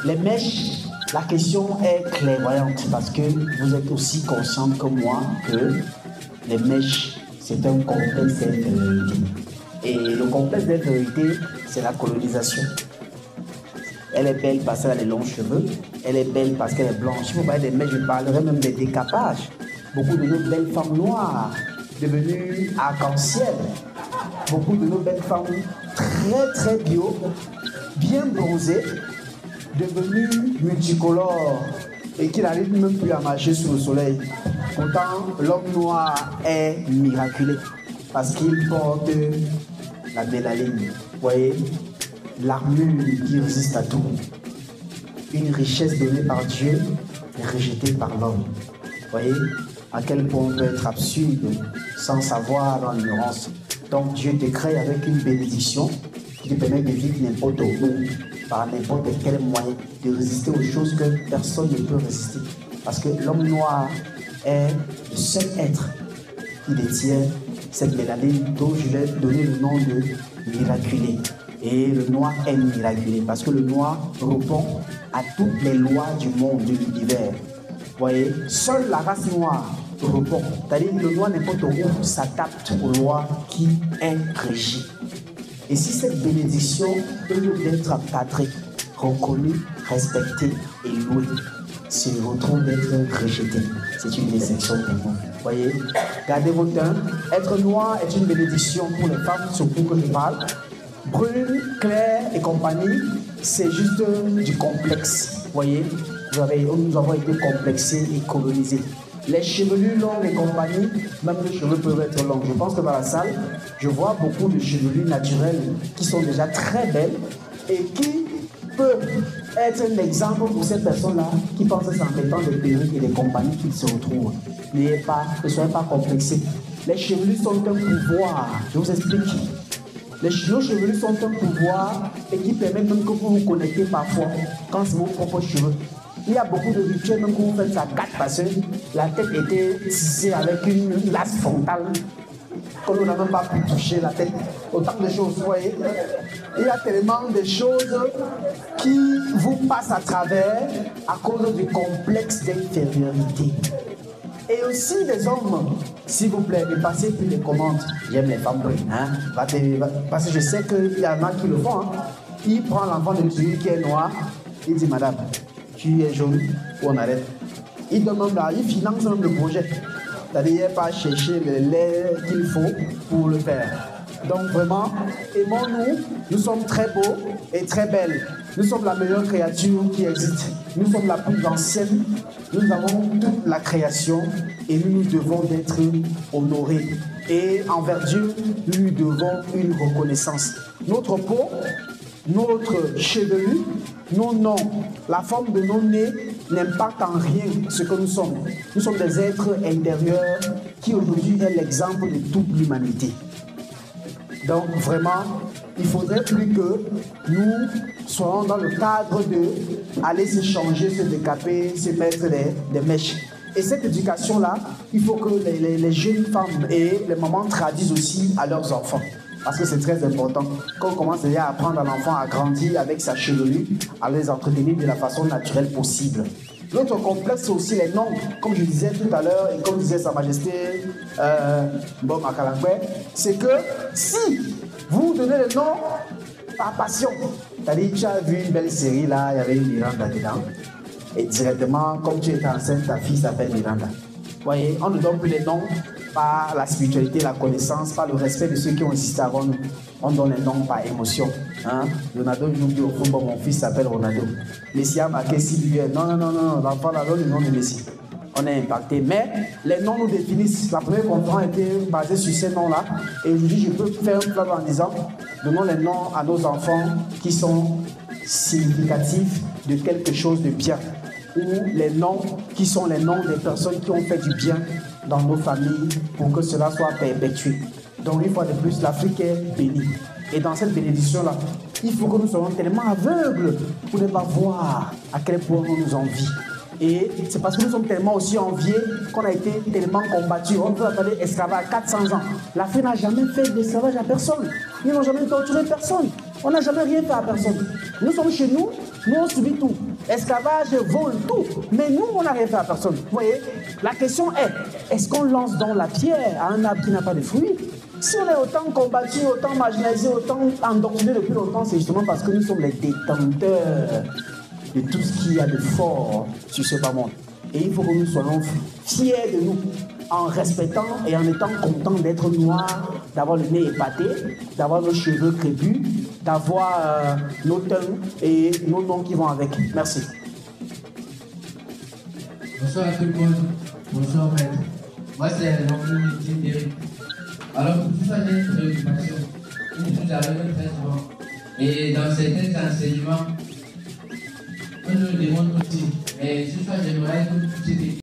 Les mèches, la question est clairvoyante parce que vous êtes aussi consciente que moi que les mèches, c'est un complexe d'infériorité. Et le complexe d'infériorité, c'est la colonisation. Elle est belle parce qu'elle a des longs cheveux. Elle est belle parce qu'elle est blanche. Si vous parlez des mèches, je parlerai même des décapages. Beaucoup de nos belles femmes noires, devenues arc-en-ciel. Beaucoup de nos belles femmes très très bio, bien bronzées, devenues multicolores et qui n'arrivent même plus à marcher sous le soleil. Pourtant, l'homme noir est miraculé parce qu'il porte la mélanine. Vous voyez, l'armure qui résiste à tout. Une richesse donnée par Dieu et rejetée par l'homme. Vous voyez à quel point on peut être absurde sans savoir dans l'ignorance. Donc Dieu te crée avec une bénédiction qui te permet de vivre n'importe où, par n'importe quel moyen, de résister aux choses que personne ne peut résister. Parce que l'homme noir est le seul être qui détient cette mélanine dont je vais donner le nom de miraculé. Et le noir est miraculé parce que le noir répond à toutes les lois du monde, de l'univers. Vous voyez, seule la race noire répond. C'est-à-dire que le noir n'importe où s'adapte aux lois qui est régie. Et si cette bénédiction peut d'être encadrée, reconnue, respectée et louée, se retrouve d'être rejetée, c'est une déception pour vous. Vous voyez, gardez vos teints. Être noir est une bénédiction pour les femmes, surtout que je parle. Brune, claire et compagnie, c'est juste du complexe. Vous voyez, nous avons été complexés et colonisés. Les chevelus longs et compagnie, même les cheveux peuvent être longs. Je pense que dans la salle, je vois beaucoup de chevelus naturels qui sont déjà très belles et qui peuvent être un exemple pour ces personnes-là qui pensent en mettant des perruques et des compagnies qu'ils se retrouvent. Ne soyez pas complexés. Les chevelus sont un pouvoir. Je vous explique. Nos chevelus sont un pouvoir et qui permettent même que vous vous connectez parfois quand c'est vos propres cheveux. Il y a beaucoup de rituels même que vous faites ça gâte parce que la tête était tissée avec une lace frontale qu'on n'a même pas pu toucher la tête. Autant de choses, vous voyez. Il y a tellement de choses qui vous passent à travers à cause du complexe d'infériorité. Et aussi des hommes, s'il vous plaît, ne passez plus les commandes. J'aime les femmes brunes, hein? Parce que je sais qu'il y en a qui le font. Hein? Il prend l'enfant de celui qui est noir, il dit madame, tu es jaune, ou on arrête. Il demande là, il finance même le projet. C'est-à-dire, il n'y a pas à chercher le lait qu'il faut pour le faire. Donc vraiment, aimons-nous, nous sommes très beaux et très belles. Nous sommes la meilleure créature qui existe. Nous sommes la plus ancienne. Nous avons toute la création et nous devons être honorés. Et envers Dieu, nous lui devons une reconnaissance. Notre peau, notre chevelu, nos noms, la forme de nos nez n'impactent en rien ce que nous sommes. Nous sommes des êtres intérieurs qui aujourd'hui est l'exemple de toute l'humanité. Donc vraiment, il faudrait plus que nous soyons dans le cadre de aller se changer, se décaper, se mettre des mèches. Et cette éducation-là, il faut que les jeunes femmes et les mamans traduisent aussi à leurs enfants. Parce que c'est très important. Quand on commence déjà à apprendre à l'enfant à grandir avec sa chevelure, à les entretenir de la façon naturelle possible. L'autre complexe, c'est aussi les noms. Comme je disais tout à l'heure, et comme disait Sa Majesté Bob Makalangwe, c'est que si vous donnez le nom par passion, c'est-à-dire tu as vu une belle série là, il y avait une Miranda dedans, et directement, comme tu es enceinte, ta fille s'appelle Miranda. Vous voyez, on ne donne plus les noms par la spiritualité, la connaissance, par le respect de ceux qui ont existé avant nous. On donne les noms par émotion. Hein? Ronaldo joue au football, mon fils s'appelle Ronaldo. Messi a marqué 6 buts. Non, l'enfant là donne le nom de Messi. On est impacté. Mais les noms nous définissent. La première conférence était basée sur ces noms-là. Et aujourd'hui, je peux faire un plan en disant, donnons les noms à nos enfants qui sont significatifs de quelque chose de bien. Ou les noms qui sont les noms des personnes qui ont fait du bien dans nos familles pour que cela soit perpétué. Donc une fois de plus, l'Afrique est bénie. Et dans cette bénédiction-là, il faut que nous soyons tellement aveugles pour ne pas voir à quel point on nous envie. Et c'est parce que nous sommes tellement aussi enviés qu'on a été tellement combattus. On peut appeler esclavage à 400 ans. L'Afrique n'a jamais fait d'esclavage à personne. Ils n'ont jamais torturé personne. On n'a jamais rien fait à personne. Nous sommes chez nous, nous on subit tout. Esclavage, vol, tout. Mais nous, on n'a rien fait à personne. Vous voyez, la question est-ce qu'on lance dans la pierre à un arbre qui n'a pas de fruits? Si on est autant combattu, autant marginalisé, autant endoctriné depuis longtemps, c'est justement parce que nous sommes les détenteurs de tout ce qu'il y a de fort sur ce bas monde. Et il faut que nous soyons fiers de nous, en respectant et en étant contents d'être noirs, d'avoir le nez épaté, d'avoir nos cheveux crépus, d'avoir nos teints et nos noms qui vont avec. Merci. Bonsoir à tout le monde. Bonsoir maître. Moi c'est l'oncle Thierry. Alors pour tout ça j'ai une préoccupation qui nous arrive très souvent. Et dans certains enseignements, on nous le demande aussi. Mais ce soir j'aimerais que vous puissiez